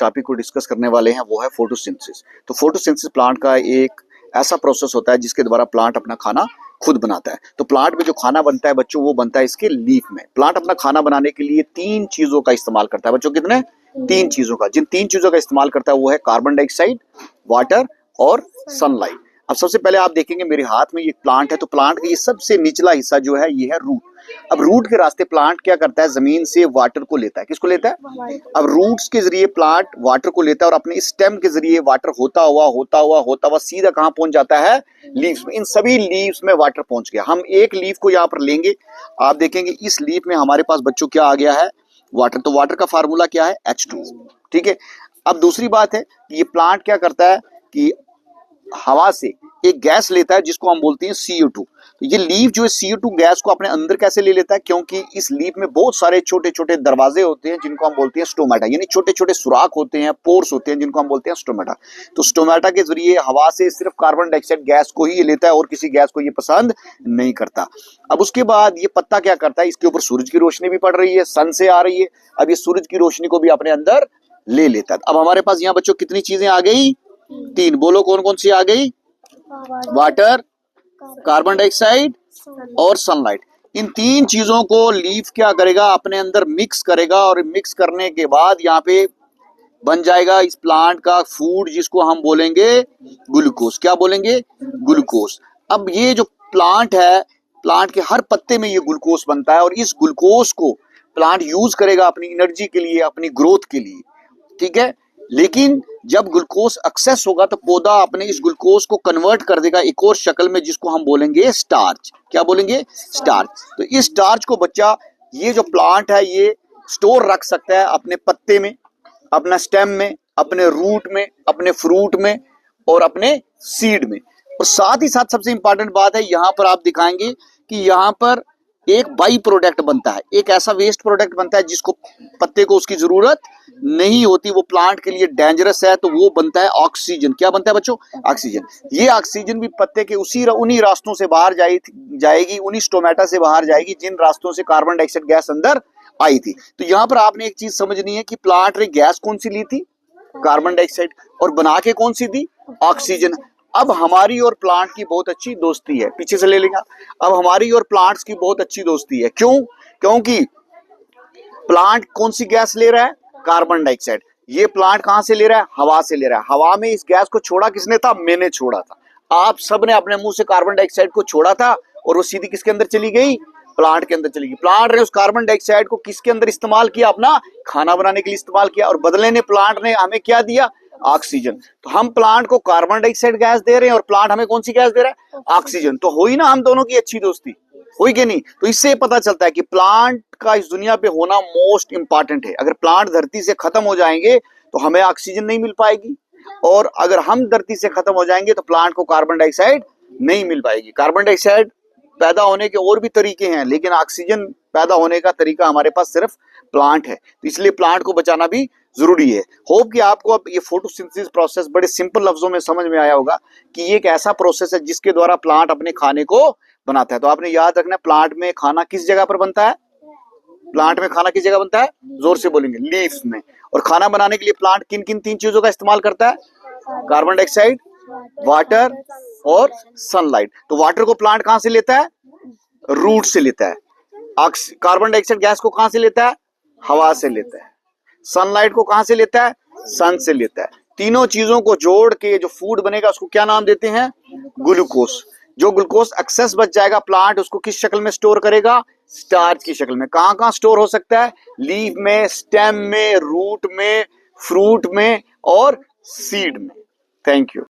Topic को discuss करने वाले हैं वो है फोटोसिंथेसिस। तो फोटोसिंथेसिस प्लांट का एक ऐसा प्रोसेस होता है जिसके द्वारा प्लांट अपना खाना खुद बनाता है। तो प्लांट में जो खाना बनता है बच्चों, वो बनता है इसके लीफ में। प्लांट अपना खाना बनाने के लिए 3 चीजों का इस्तेमाल करता है बच्चों। कितने? 3 चीजों का। जिन 3 चीजों का इस्तेमाल करता है वो है कार्बन डाइऑक्साइड, वाटर और सनलाइट। अब सबसे पहले आप देखेंगे मेरे हाथ में ये प्लांट है, तो प्लांट का ये सबसे निचला हिस्सा जो है ये है रूट। अब रूट के रास्ते प्लांट क्या करता है, जमीन से वाटर को लेता है। किसको लेता है? अब रूट्स के जरिए प्लांट वाटर को लेता है और अपने स्टेम के जरिए वाटर होता हुआ सीधा कहां पहुंच जाता है? लीव्स में। इन सभी लीव्स में वाटर पहुंच गया। हम एक लीफ को यहाँ पर लेंगे, आप देखेंगे इस लीफ में हमारे पास बच्चों क्या आ गया है? वाटर। तो वाटर का फार्मूला क्या है? H2। ठीक है। अब दूसरी बात है कि ये प्लांट क्या करता है कि हवा से एक गैस लेता है जिसको हम बोलते हैं CO2। तो ये लीफ जो है CO2 गैस को अपने अंदर कैसे ले लेता है? क्योंकि इस लीफ में बहुत सारे छोटे छोटे दरवाजे होते हैं जिनको हम बोलते हैं स्टोमेटा, यानी छोटे छोटे सुराख होते हैं, पोर्स होते हैं जिनको हम बोलते हैं स्टोमेटा। तो स्टोमेटा के जरिए हवा से सिर्फ कार्बन डाइऑक्साइड गैस को ही ये लेता है और किसी गैस को ये पसंद नहीं करता। अब उसके बाद ये पत्ता क्या करता है, इसके ऊपर सूरज की रोशनी भी पड़ रही है, सन से आ रही है। अब ये सूरज की रोशनी को भी अपने अंदर ले लेता है। अब हमारे पास यहाँ बच्चों कितनी चीजें आ गई? 3। बोलो कौन कौन सी आ गई? वाटर, कार्बन डाइऑक्साइड और सनलाइट। इन 3 चीजों को लीफ क्या करेगा? अपने अंदर मिक्स करेगा और मिक्स करने के बाद यहाँ पे बन जाएगा इस प्लांट का फूड जिसको हम बोलेंगे ग्लूकोज। क्या बोलेंगे? ग्लूकोज। अब ये जो प्लांट है, प्लांट के हर पत्ते में ये ग्लूकोज बनता है और इस ग्लूकोज को प्लांट यूज करेगा अपनी एनर्जी के लिए, अपनी ग्रोथ के लिए। ठीक है। लेकिन जब ग्लूकोज एक्सेस होगा तो पौधा अपने इस ग्लूकोज को कन्वर्ट कर देगा एक और शक्ल में जिसको हम बोलेंगे स्टार्च। क्या बोलेंगे? स्टार्च। तो इस स्टार्च को बच्चा ये जो प्लांट है ये स्टोर रख सकता है अपने पत्ते में, अपना स्टेम में, अपने रूट में, अपने फ्रूट में और अपने सीड में। और साथ ही साथ सबसे इंपॉर्टेंट बात है, यहाँ पर आप दिखाएंगे कि यहाँ पर एक बाई प्रोडक्ट बनता है, एक ऐसा वेस्ट प्रोडक्ट बनता है जिसको पत्ते को उसकी जरूरत नहीं होती, वो प्लांट के लिए डेंजरस है। तो वो बनता है ऑक्सीजन। क्या बनता है बच्चों? ऑक्सीजन। ये ऑक्सीजन भी पत्ते के उन्हीं रास्तों से बाहर जाएगी, उन्हीं स्टोमेटा से बाहर जाएगी जिन रास्तों से कार्बन डाइऑक्साइड गैस अंदर आई थी। तो यहाँ पर आपने एक चीज समझनी है कि प्लांट ने गैस कौन सी ली थी? Carbon dioxide. और बना के कौन सी दी? ऑक्सीजन। अब हमारी और प्लांट की बहुत अच्छी दोस्ती है। पीछे से ले लेंगे। अब हमारी और प्लांट्स की बहुत अच्छी दोस्ती है। क्यों? क्योंकि प्लांट कौन सी गैस ले रहा है? Carbon dioxide. ये प्लांट कहां से ले रहा है? हवा से ले रहा है। हवा में इस गैस को छोड़ा किसने था? मैंने छोड़ा था। आप सबने अपने मुंह से कार्बन डाइऑक्साइड को छोड़ा था और वो सीधी किसके अंदर चली गई? प्लांट के अंदर चली गई। प्लांट ने उस कार्बन डाइऑक्साइड को किसके अंदर इस्तेमाल किया? अपना खाना बनाने के लिए इस्तेमाल किया और बदले में प्लांट ने हमें क्या दिया? ऑक्सीजन। तो हम प्लांट को कार्बन डाइऑक्साइड गैस दे रहे हैं और प्लांट हमें कौन सी गैस दे रहा है? ऑक्सीजन। तो हुई ना हम दोनों की अच्छी दोस्ती, हुई कि नहीं? तो इससे पता चलता है कि प्लांट का इस दुनिया पे होना मोस्ट इंपॉर्टेंट है। अगर प्लांट धरती से खत्म हो जाएंगे तो हमें ऑक्सीजन नहीं मिल पाएगी, और अगर हम धरती से खत्म हो जाएंगे तो प्लांट को कार्बन डाइऑक्साइड नहीं मिल पाएगी। कार्बन डाइऑक्साइड पैदा होने के और भी तरीके हैं, लेकिन ऑक्सीजन पैदा होने का तरीका हमारे पास सिर्फ प्लांट है। तो इसलिए प्लांट को बचाना भी जरूरी है। होप कि आपको अब ये फोटोसिंथेसिस प्रोसेस बड़े सिंपल लफ्जों में समझ में आया होगा कि ये एक ऐसा प्रोसेस है जिसके द्वारा प्लांट अपने खाने को बनाता है। तो आपने याद रखना, प्लांट में खाना किस जगह पर बनता है? प्लांट में खाना किस जगह बनता है? जोर से बोलेंगे, लीव्स में। और खाना बनाने के लिए प्लांट किन किन 3 चीजों का इस्तेमाल करता है? कार्बन डाइऑक्साइड, वाटर और सनलाइट। तो वाटर को प्लांट कहां से लेता है? रूट से लेता है। कार्बन डाइऑक्साइड गैस को कहां से लेता है? हवा से लेता है। सनलाइट को कहां से लेता है? सन से लेता है। तीनों चीजों को जोड़ के जो फूड बनेगा उसको क्या नाम देते हैं? ग्लूकोज। जो ग्लूकोज एक्सेस बच जाएगा प्लांट उसको किस शक्ल में स्टोर करेगा? स्टार्च की शक्ल में। कहां कहां स्टोर हो सकता है? लीफ में, स्टेम में, रूट में, फ्रूट में और सीड में। Thank you.